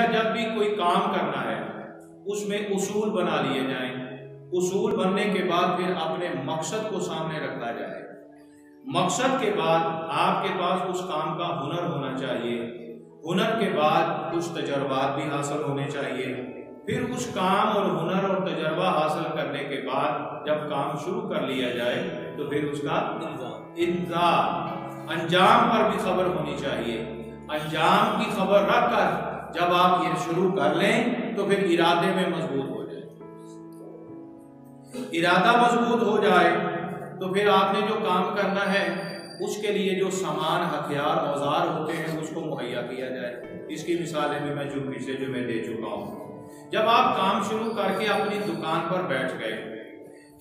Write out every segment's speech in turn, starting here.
हमेशा जब भी कोई काम करना है उसमें उसूल बना लिए जाएं। उसूल बनने के बाद फिर अपने मकसद को सामने रखा जाए। मकसद के बाद आपके पास उस काम का हुनर होना चाहिए। हुनर के बाद कुछ तजर्बात भी हासिल होने चाहिए। फिर उस काम और हुनर और तजर्बा हासिल करने के बाद जब काम शुरू कर लिया जाए तो फिर उसका इंतजार अंजाम पर भी खबर होनी चाहिए। अंजाम की खबर रखकर जब आप ये शुरू कर लें तो फिर इरादे में मजबूत हो जाए। इरादा मजबूत हो जाए तो फिर आपने जो काम करना है उसके लिए जो सामान, हथियार, औजार होते हैं उसको मुहैया किया जाए। इसकी मिसालें भी मैं जो मैं दे चुका हूँ। जब आप काम शुरू करके अपनी दुकान पर बैठ गए,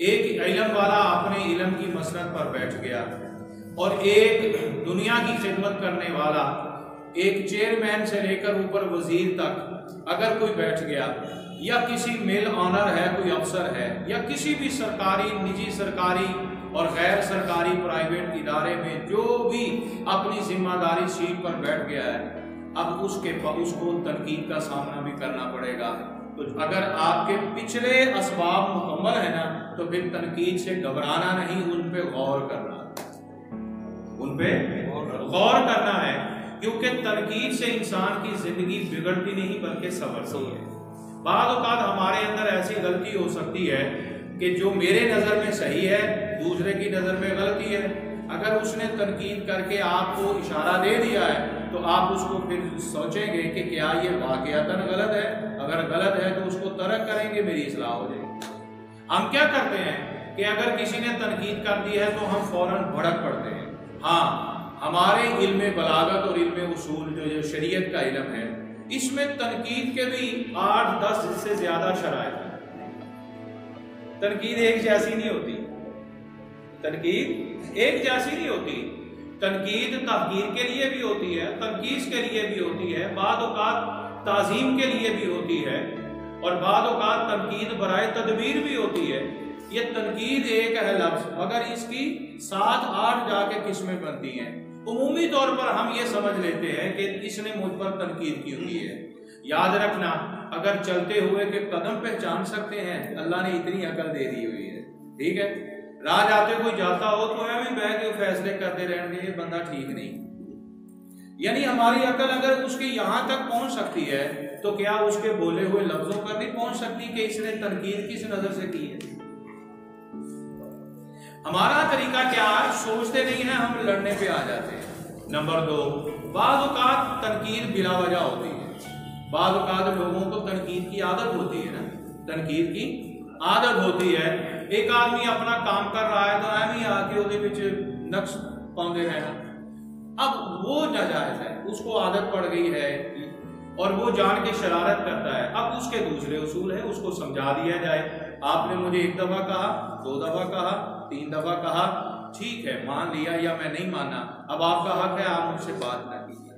एक इल्म वाला अपने इल्म की मसरत पर बैठ गया और एक दुनिया की खिदमत करने वाला, एक चेयरमैन से लेकर ऊपर वजीर तक अगर कोई बैठ गया, या किसी मिल ऑनर है, कोई अफसर है, या किसी भी सरकारी, निजी, सरकारी और गैर सरकारी प्राइवेट इदारे में जो भी अपनी जिम्मेदारी सीट पर बैठ गया है, अब उसको तनकीद का सामना भी करना पड़ेगा। तो अगर आपके पिछले असबाब मुकम्मल है ना तो फिर तनकीद से घबराना नहीं, उन पे गौर करना, उन पे गौर करना है, क्योंकि तनकीद से इंसान की जिंदगी बिगड़ती नहीं बल्कि संवरती है। बाद औक़ात हमारे अंदर ऐसी गलती हो सकती है कि जो मेरे नज़र में सही है दूसरे की नज़र में गलती है। अगर उसने तनकीद करके आपको इशारा दे दिया है तो आप उसको फिर सोचेंगे कि क्या ये वाक़यातन गलत है। अगर गलत है तो उसको तर्क करेंगे, मेरी इस्लाह हो जाएगी। हम क्या करते हैं कि अगर किसी ने तनकीद कर दी है तो हम फौरन भड़क पड़ते हैं। हाँ, हमारे इल्म बलागत और इल्म उसूल जो शरीयत का इल्म है, इसमें तनकीद के भी 8-10 से ज्यादा शराइत है। तनकीद एक जैसी नहीं होती, तनकीद एक जैसी नहीं होती। तनकीद तहकीर के लिए भी होती है, तनकीस के लिए भी होती है, बाद औक़ात ताज़ीम के लिए भी होती है, और बाद औक़ात तनकीद बराए तदबीर भी होती है। ये तनकीद एक है लफ्ज़, मगर इसकी 7-8 जाके किस्में बनती हैं। उमूमी तौर पर हम ये समझ लेते हैं कि इसने मुझ पर तनकीद की हुई है। याद रखना, अगर चलते हुए के कदम पहचान सकते हैं, अल्लाह ने इतनी अकल दे दी हुई है, ठीक है। राह जाते कोई जाता हो तो भी बह के फैसले करते रहेंगे ये बंदा ठीक नहीं। यानी हमारी अकल अगर उसके यहाँ तक पहुंच सकती है तो क्या उसके बोले हुए लफ्जों पर नहीं पहुंच सकती कि इसने तनकीद किस नजर से की है। हमारा तरीका क्या है, सोचते नहीं है, हम लड़ने पे आ जाते हैं। नंबर 2, बाद औक़ात तनकीद बिला वजह होती है। बाद औक़ात लोगों को तनकीद की आदत होती है ना, तनकीद की आदत होती है। एक आदमी अपना काम कर रहा है तो एवं आके ਉਹਦੇ ਵਿੱਚ नक्श पाਉਂਦੇ रहना, अब वो नाजायज है, उसको आदत पड़ गई है और वो जान के शरारत करता है। अब उसके दूसरे उसूल है, उसको समझा दिया जाए। आपने मुझे 1 दफा कहा, 2 दफा कहा, 3 दफा कहा, ठीक है, मान लिया या मैं नहीं माना, अब आपका हक है, आप मुझसे बात ना कीजिए।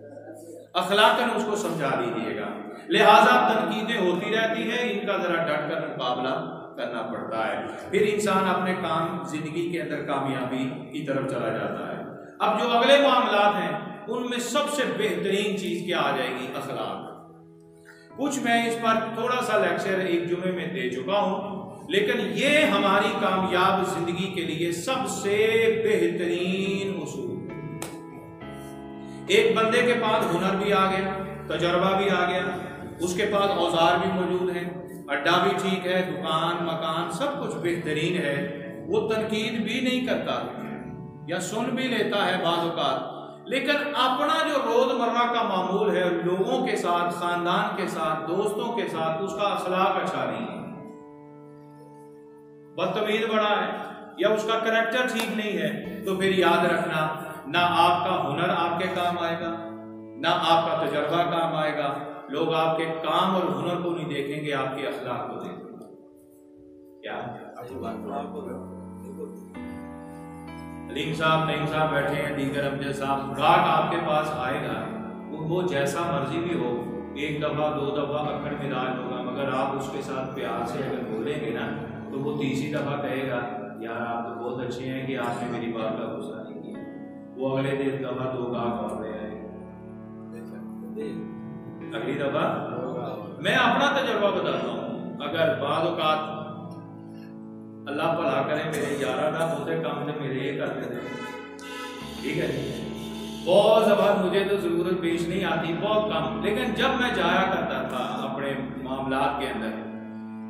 अखलाकन उसको समझा दीजिएगा। लिहाजा तनकीदें होती रहती है, इनका जरा डट कर मुकाबला करना पड़ता है, फिर इंसान अपने काम, जिंदगी के अंदर कामयाबी की तरफ चला जाता है। अब जो अगले मामलात हैं उनमें सबसे बेहतरीन चीज क्या आ जाएगी, अखलाक। कुछ मैं इस पर थोड़ा सा लेक्चर एक जुमे में दे चुका हूं, लेकिन ये हमारी कामयाब जिंदगी के लिए सबसे बेहतरीन उसूल। एक बंदे के पास हुनर भी आ गया, तजर्बा भी आ गया, उसके पास औजार भी मौजूद हैं, अड्डा भी ठीक है, दुकान, मकान सब कुछ बेहतरीन है, वो तनकीद भी नहीं करता या सुन भी लेता है बाद औक़ात, लेकिन अपना जो रोजमर्रा का मामूल है, लोगों के साथ, खानदान के साथ, दोस्तों के साथ, उसका अखलाक अच्छा नहीं है, बदतमीज बड़ा है या उसका करैक्टर ठीक नहीं है, तो फिर याद रखना, ना आपका हुनर आपके काम आएगा, ना आपका तजर्बा काम आएगा। लोग आपके काम और हुनर को नहीं देखेंगे, आपके अखलाक को देखेंगे। क्या अलीम साहब, नईम साहब बैठे हैं, दीगर अफजल साहब, ग्राहक आपके पास आएगा, वो जैसा मर्जी भी हो, 1 दफा 2 दफा अक्कड़ मिजाज होगा, मगर आप उसके साथ प्यार से अगर बोलेंगे ना तो वो 30वीं दफा कहेगा, यार आप तो बहुत अच्छे हैं कि आपने मेरी बात का गुस्सा नहीं किया। वो अगले 1 दफा 2 गाहक और रहे हैं, अगली दफा मैं अपना तजर्बा बताता हूँ। अगर बाद औकात अल्लाह भला करे मेरे यारा ना होते काम तो मेरे ये करते थे, ठीक है। बहुत जबान मुझे तो जरूरत पेश नहीं आती, बहुत कम, लेकिन जब मैं जाया करता था अपने मामलात के अंदर,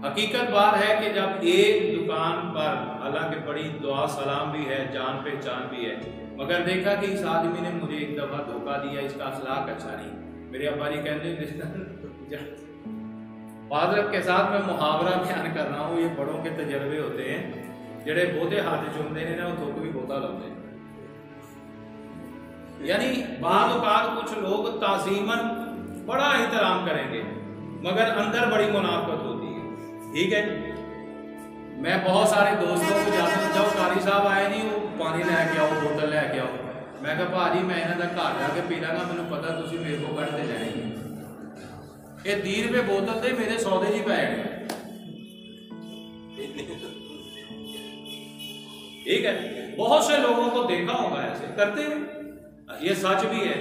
हकीकत बात है कि जब एक दुकान पर, हालांकि बड़ी दुआ सलाम भी है, जान पहचान भी है, मगर देखा कि इस आदमी ने मुझे एक दफा धोखा दिया, इसका अखलाक अच्छा नहीं। मेरे अब्बा जी कहते फादर के साथ मैं मुहावरा बयान कर रहा हूँ, ये बड़ों के तजर्बे होते हैं, जेड़े बोते हाथ चुमते हैं ना वो थोक भी बोता लाते हैं। यानी बाद औकात कुछ लोग ताज़ीमन बड़ा एहतराम करेंगे मगर अंदर बड़ी मुनाफत होती है, ठीक है। मैं बहुत सारे दोस्तों को जाता हूं, जब कारी साहब आए नहीं वो पानी लैके आओ, बोतल लैके आओ, मैं कहा भाजी मैं इन्हों का घर जाके पी लाँगा, मैंने पता तुम मेरे को कढ़ते जाएंगे, ये 30 रुपए बोतल से मेरे सौदे जी पै गए, ठीक है। बहुत से लोगों को देखा होगा ऐसे करते हैं, ये सच भी है।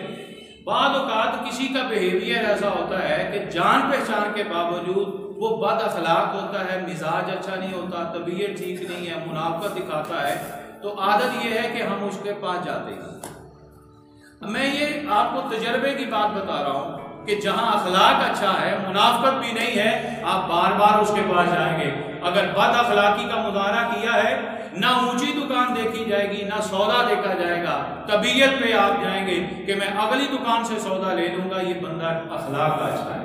बाद औकात किसी का बिहेवियर ऐसा होता है कि जान पहचान के बावजूद वो बद अखलाक होता है, मिजाज अच्छा नहीं होता, तबीयत ठीक नहीं है, मुनाफत दिखाता है, तो आदत ये है कि हम उसके पास जाते हैं। मैं ये आपको तजर्बे की बात बता रहा हूँ कि जहां अखलाक अच्छा है, मुनाफत भी नहीं है, आप बार बार उसके पास जाएंगे। अगर बद अखलाकी का मुजाहरा किया है, ना ऊंची दुकान देखी जाएगी, ना सौदा देखा जाएगा, तबीयत पे आप जाएंगे कि मैं अगली दुकान से सौदा ले लूंगा, ये बंदा अखलाक का अच्छा है।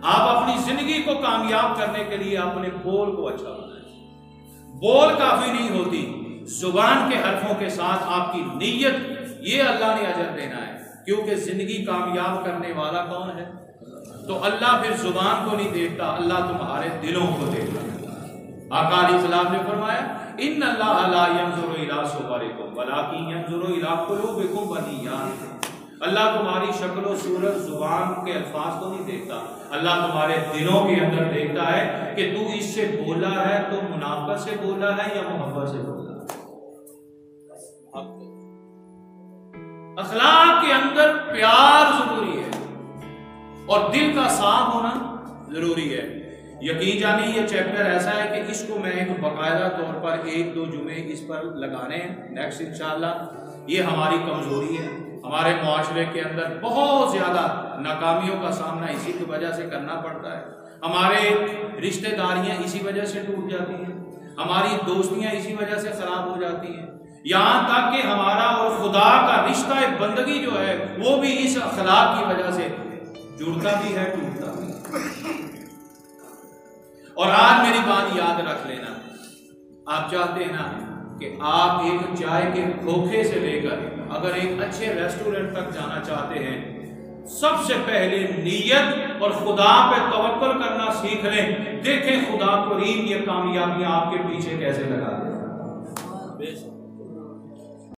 आप अपनी जिंदगी को कामयाब करने के लिए अपने बोल को अच्छा बनाएं। बोल काफी नहीं होती, जुबान के हरफों के साथ आपकी नीयत, ये अल्लाह ने अजर देना है, क्योंकि जिंदगी कामयाब करने वाला कौन है? तो अल्लाह फिर जुबान को नहीं देखता, अल्लाह तुम्हारे दिलों को देखता है। आका अलैहिस्सलाम ने फरमाया इन अल्लाह ला यंजुरु इला सुवरिकुम वलाकिन यंजुरु इला कुलूबिकुम व निय्यातिकुम। अल्लाह तुम्हारी शक्ल सूरत जुबान के अल्फाज को नहीं देखता, अल्लाह तुम्हारे दिलों के अंदर देखता है कि तू इससे बोला है तो मुनाफत से बोला है या मोहब्बत से बोला है। अखलाक के अंदर प्यार जरूरी है और दिल का साफ होना जरूरी है। यकीन जानिए ये चैप्टर ऐसा है कि इसको मैं एक बाकायदा तौर पर 1-2 जुमे इस पर लगाने हैं नेक्स्ट इंशाअल्लाह। ये हमारी कमजोरी है, हमारे मुआशरे के अंदर बहुत ज्यादा नाकामियों का सामना इसी की वजह से करना पड़ता है। हमारे रिश्तेदारियां इसी वजह से टूट जाती हैं, हमारी दोस्तियां इसी वजह से खराब हो जाती हैं, यहाँ तक कि हमारा और खुदा का रिश्ता बंदगी जो है वो भी इस अखलाक की वजह से जुड़ता भी है, टूटता भी है। और आज मेरी बात याद रख लेना, आप चाहते हैं ना कि आप एक चाय के खोखे से लेकर अगर एक अच्छे रेस्टोरेंट तक जाना चाहते हैं, सबसे पहले नीयत और खुदा पे तवक्कुल करना सीख लें। देखें खुदा करीम ये कामयाबियां आपके पीछे कैसे लगा देगा।